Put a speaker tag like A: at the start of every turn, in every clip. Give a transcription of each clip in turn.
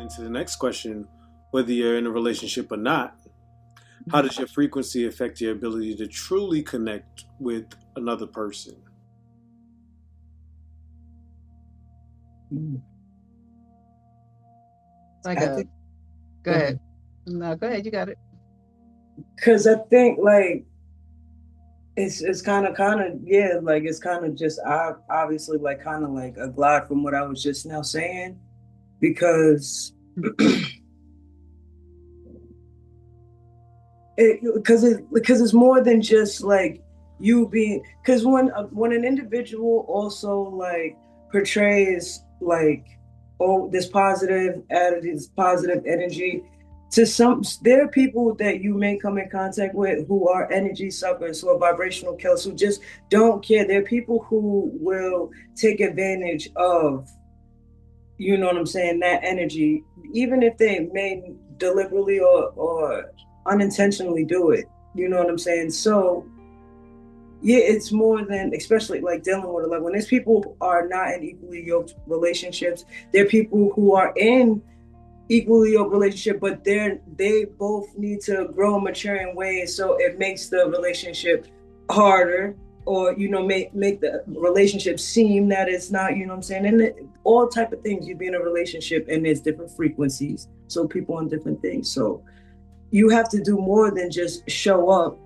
A: into the next question, whether you're in a relationship or not, how does your frequency affect your ability to truly connect with another person?
B: Like
C: I
B: a
C: think,
B: Go ahead. No, go ahead. You got it.
C: because I think like it's kind of yeah, like it's kind of just obviously like kind of like a glide from what I was just now saying because because it's more than just like you being because when an individual also like portrays like oh this positive attitude, this positive energy to some there are people that you may come in contact with who are energy suckers who are vibrational killers who just don't care. There are people who will take advantage of you know what I'm saying that energy even if they may deliberately or unintentionally do it. You know what I'm saying? So yeah, it's more than especially like dealing with a love. When there's people who are not in equally yoked relationships, there are people who are in equally yoked relationship, but they both need to grow and mature in ways so it makes the relationship harder or make the relationship seem that it's not you know what I'm saying and all type of things you be in a relationship and there's different frequencies so people on different things so you have to do more than just show up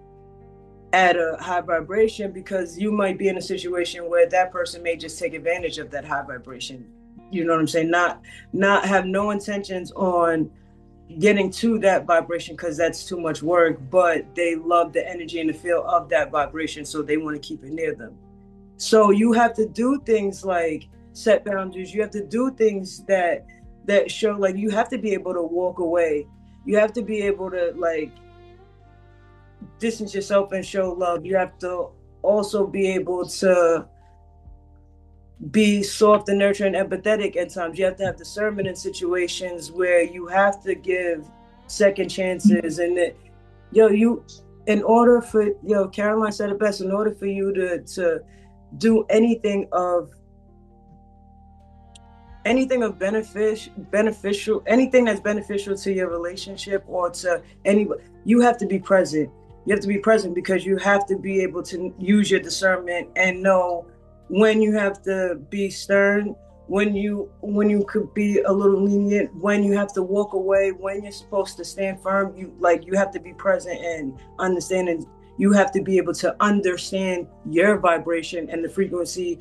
C: at a high vibration because you might be in a situation where that person may just take advantage of that high vibration. You know what I'm saying? Not have no intentions on getting to that vibration because that's too much work, but they love the energy and the feel of that vibration, so they want to keep it near them. So you have to do things like set boundaries. You have to do things that show like you have to be able to walk away. You have to be able to like distance yourself and show love. You have to also be able to be soft and nurturing and empathetic at times. You have to have discernment in situations where you have to give second chances and that you in order for Caroline said it best, in order for you to do anything of beneficial anything that's beneficial to your relationship or to anybody, you have to be present. You have to be present because you have to be able to use your discernment and know when you have to be stern, when you could be a little lenient, when you have to walk away, when you're supposed to stand firm. You have to be present and understanding. You have to be able to understand your vibration and the frequency,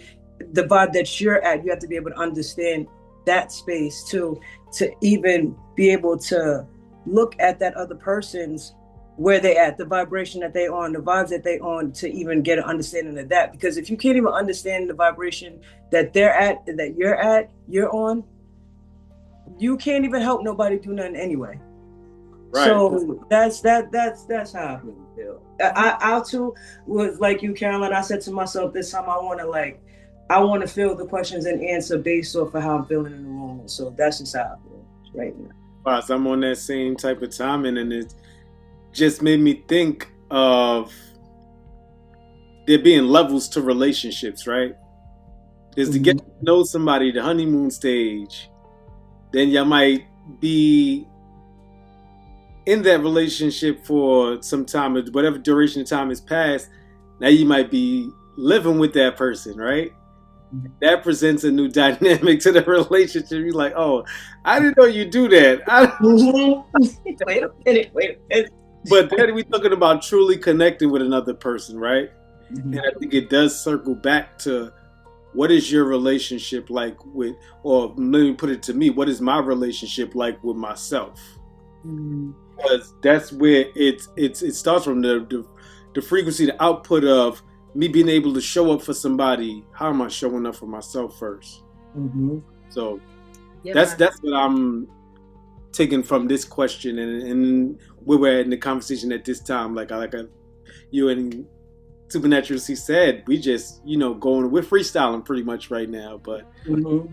C: the vibe that you're at. You have to be able to understand that space too, to even be able to look at that other person's where they at, the vibration that they on, the vibes that they on, to even get an understanding of that. Because if you can't even understand the vibration that they're at, that you're on, you can't even help nobody do nothing anyway.
A: Right.
C: So that's how I really feel. I too was like you, Carolyn. I said to myself this time I want to feel the questions and answer based off of how I'm feeling in the moment. So that's just how I feel right now.
A: Boss, I'm on that same type of timing, and it just made me think of there being levels to relationships, right? There's to get
C: Mm-hmm.
A: to know somebody, the honeymoon stage. Then you might be in that relationship for some time, whatever duration of time has passed. Now you might be living with that person, right? That presents a new dynamic to the relationship. You're like, oh, I didn't know you do that.
C: Mm-hmm. Wait a minute. Wait a minute.
A: But then we're talking about truly connecting with another person, right? And
C: Mm-hmm.
A: I think it does circle back to what is your relationship like with, or let me put it to me, what is my relationship like with myself?
C: Mm-hmm.
A: Because that's where it starts from the frequency, the output of me being able to show up for somebody. How am I showing up for myself first?
C: Mm-hmm.
A: So
B: Yeah,
A: that's
B: man.
A: that's what I'm taking from this question, and where we're at in the conversation at this time. You and Supernatural C said, we just going, we're freestyling pretty much right now, but
C: Mm-hmm.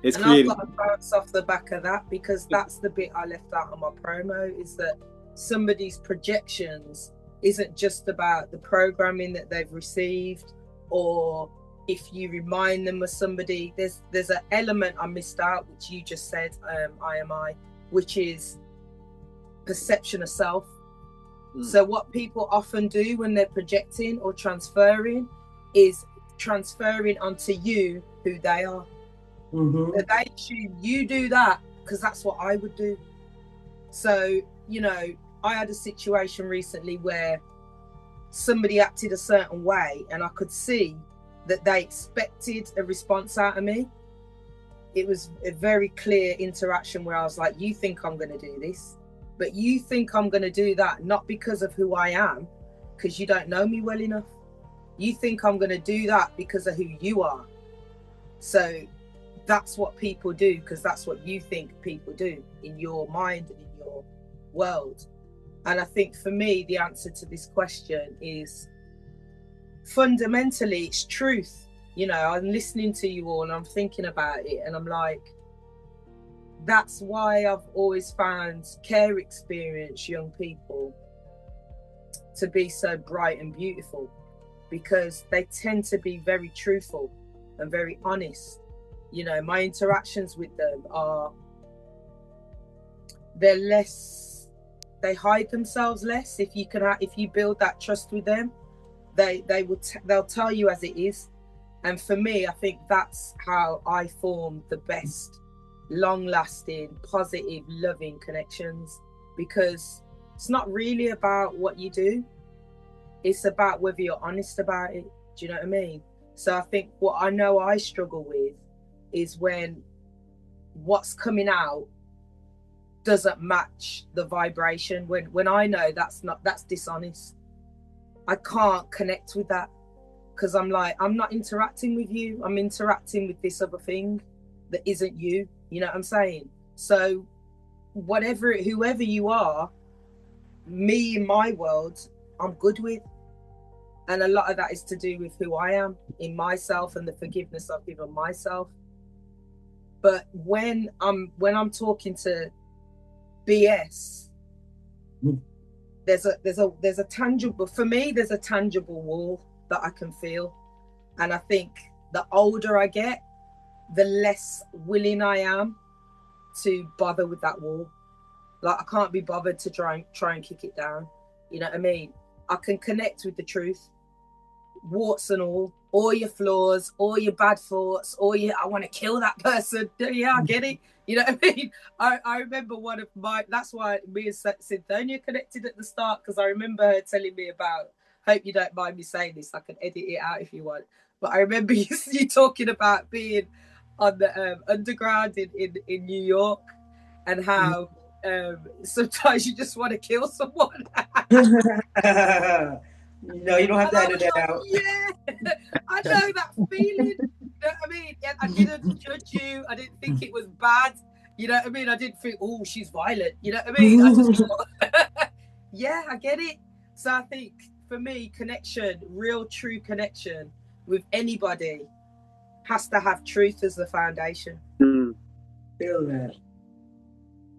A: it's
B: And I've
A: creating.
B: got to bounce off the back of that because that's the bit I left out on my promo, is that somebody's projections isn't just about the programming that they've received or if you remind them of somebody. There's an element I missed out, which you just said, IMI, which is perception of self. So what people often do when they're projecting or transferring is transferring onto you who they are. So they assume you do that because that's what I would do. So, you know, I had a situation recently where somebody acted a certain way and I could see that they expected a response out of me. It was a very clear interaction where I was like, you think I'm going to do this, but you think I'm going to do that not because of who I am, because you don't know me well enough. You think I'm going to do that because of who you are. So that's what people do, because that's what you think people do in your mind and in your world. And I think for me, the answer to this question is fundamentally it's truth. You know, I'm listening to you all and I'm thinking about it and I'm like, that's why I've always found care experience young people to be so bright and beautiful, because they tend to be very truthful and very honest. You know, my interactions with them are, they're less, they hide themselves less. If you build that trust with them, they'll tell you as it is. And for me, I think that's how I form the best, long-lasting, positive, loving connections, because it's not really about what you do. It's about whether you're honest about it. Do you know what I mean? So I think what I know I struggle with is when what's coming out doesn't match the vibration. When I know that's dishonest. I can't connect with that, because I'm like, I'm not interacting with you. I'm interacting with this other thing that isn't you. You know what I'm saying? So whoever you are, me in my world, I'm good with. And a lot of that is to do with who I am in myself and the forgiveness I've given myself. But when I'm talking to BS, there's a tangible, for me, there's a tangible wall that I can feel. And I think the older I get, the less willing I am to bother with that wall. Like, I can't be bothered to try and kick it down. You know what I mean? I can connect with the truth, warts and all your flaws, all your bad thoughts, I want to kill that person. Yeah, I get it. You know what I mean? I remember one of my, that's why me and Synthonia connected at the start, because I remember her telling me about, hope you don't mind me saying this, I can edit it out if you want, but I remember you talking about being on the underground in New York, and how sometimes you just want to kill someone.
C: No, you don't have to edit that out.
B: Yeah, I know that feeling. You know what I mean? I didn't judge you. I didn't think it was bad. You know what I mean? I didn't think, oh, she's violent. You know what I mean? I just thought, yeah, I get it. So I think for me, connection, real true connection with anybody has to have truth as the foundation.
C: Feel that.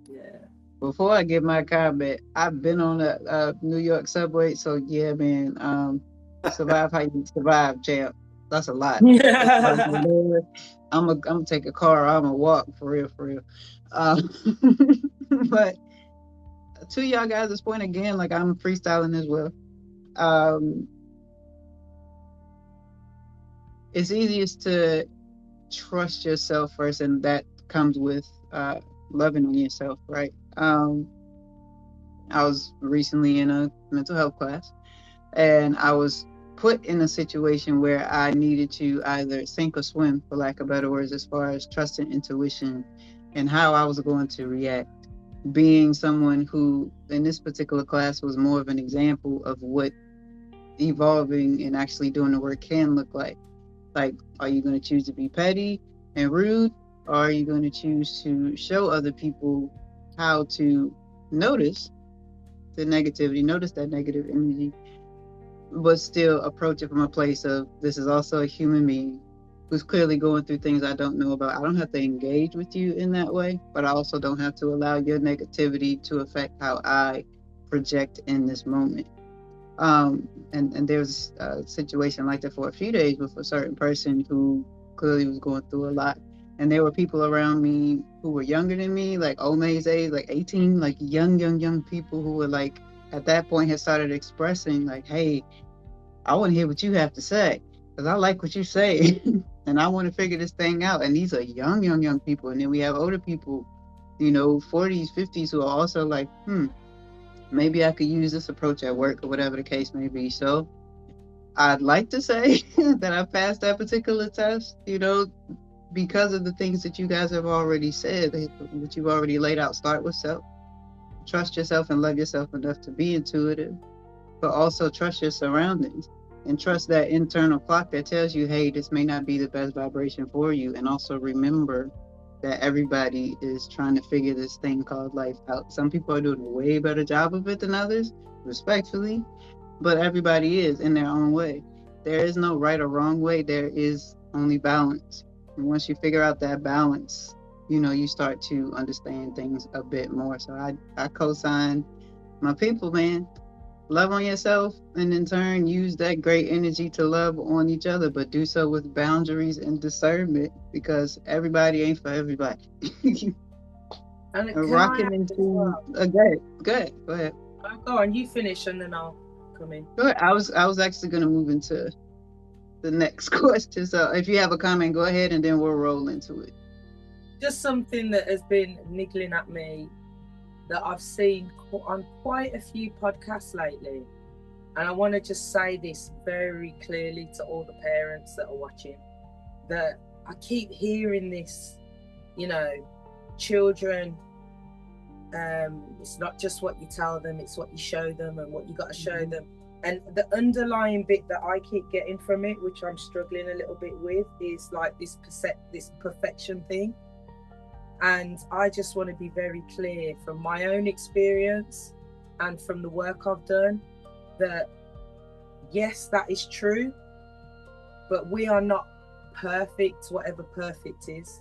B: Yeah.
D: Before I give my comment, I've been on a New York subway, so yeah, man. Survive how you survive, champ. That's a lot. I'm gonna take a car. I'm gonna walk for real. But to y'all guys' point again, like, I'm freestyling as well. It's easiest to trust yourself first, and that comes with loving on yourself, right? I was recently in a mental health class, and I was put in a situation where I needed to either sink or swim, for lack of better words, as far as trusting intuition and how I was going to react. Being someone who, in this particular class, was more of an example of what evolving and actually doing the work can look like. Like, are you going to choose to be petty and rude, or are you going to choose to show other people how to notice the negativity, notice that negative energy, but still approach it from a place of, this is also a human being who's clearly going through things I don't know about. I don't have to engage with you in that way, but I also don't have to allow your negativity to affect how I project in this moment. And there was a situation like that for a few days with a certain person who clearly was going through a lot. And there were people around me who were younger than me, like Ome's age, like 18, like young people who were like, at that point had started expressing like, hey, I want to hear what you have to say because I like what you say. And I want to figure this thing out. And these are young people. And then we have older people, 40s, 50s, who are also like, maybe I could use this approach at work or whatever the case may be. So I'd like to say that I passed that particular test, because of the things that you guys have already said, what you've already laid out. Start with self, trust yourself and love yourself enough to be intuitive, but also trust your surroundings and trust that internal clock that tells you, hey, this may not be the best vibration for you. And also remember that everybody is trying to figure this thing called life out. Some people are doing a way better job of it than others, respectfully, but everybody is in their own way. There is no right or wrong way. There is only balance. And once you figure out that balance, you start to understand things a bit more. So I co-sign my people, man. Love on yourself, and in turn use that great energy to love on each other, but do so with boundaries and discernment, because everybody ain't for everybody.
B: And
D: Rocking into go ahead.
B: Go on, you finish and then I'll come in.
D: Go ahead. I was actually going to move into the next question. So if you have a comment, go ahead, and then we'll roll into it.
B: Just something that has been niggling at me that I've seen on quite a few podcasts lately. And I want to just say this very clearly to all the parents that are watching, that I keep hearing this, children, it's not just what you tell them, it's what you show them and what you got to show them. And the underlying bit that I keep getting from it, which I'm struggling a little bit with, is like this perfection thing. And I just want to be very clear from my own experience and from the work I've done that, yes, that is true, but we are not perfect, whatever perfect is.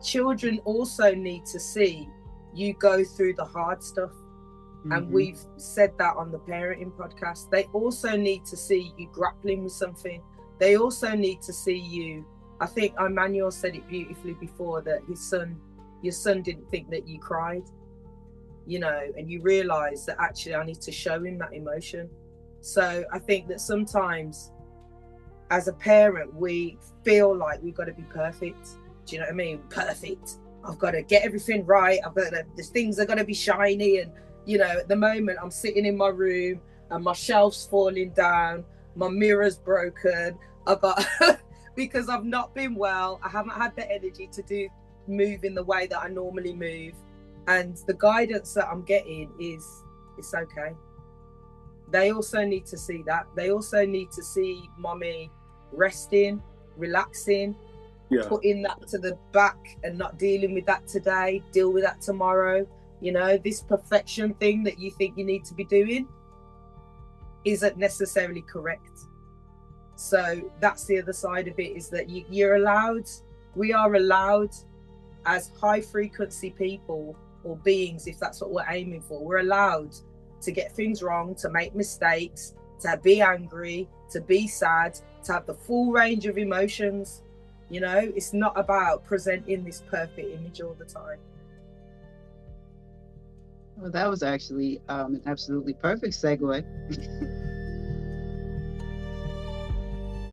B: Children also need to see you go through the hard stuff. And we've said that on the parenting podcast. They also need to see you grappling with something. They also need to see you. I think Emmanuel said it beautifully before, that your son didn't think that you cried, and you realize that actually I need to show him that emotion. So I think that sometimes as a parent, we feel like we've got to be perfect. Do you know what I mean? Perfect. I've got to get everything right. The things are going to be shiny. And, at the moment I'm sitting in my room and my shelf's falling down. My mirror's broken. Because I've not been well. I haven't had the energy to move in the way that I normally move. And the guidance that I'm getting is, it's okay. They also need to see that. They also need to see mommy resting, relaxing, putting that to the back and not dealing with that today, deal with that tomorrow. This perfection thing that you think you need to be doing isn't necessarily correct. So that's the other side of it, is that we are allowed as high frequency people or beings, if that's what we're aiming for, we're allowed to get things wrong, to make mistakes, to be angry, to be sad, to have the full range of emotions. It's not about presenting this perfect image all the time.
D: Well, that was actually an absolutely perfect segue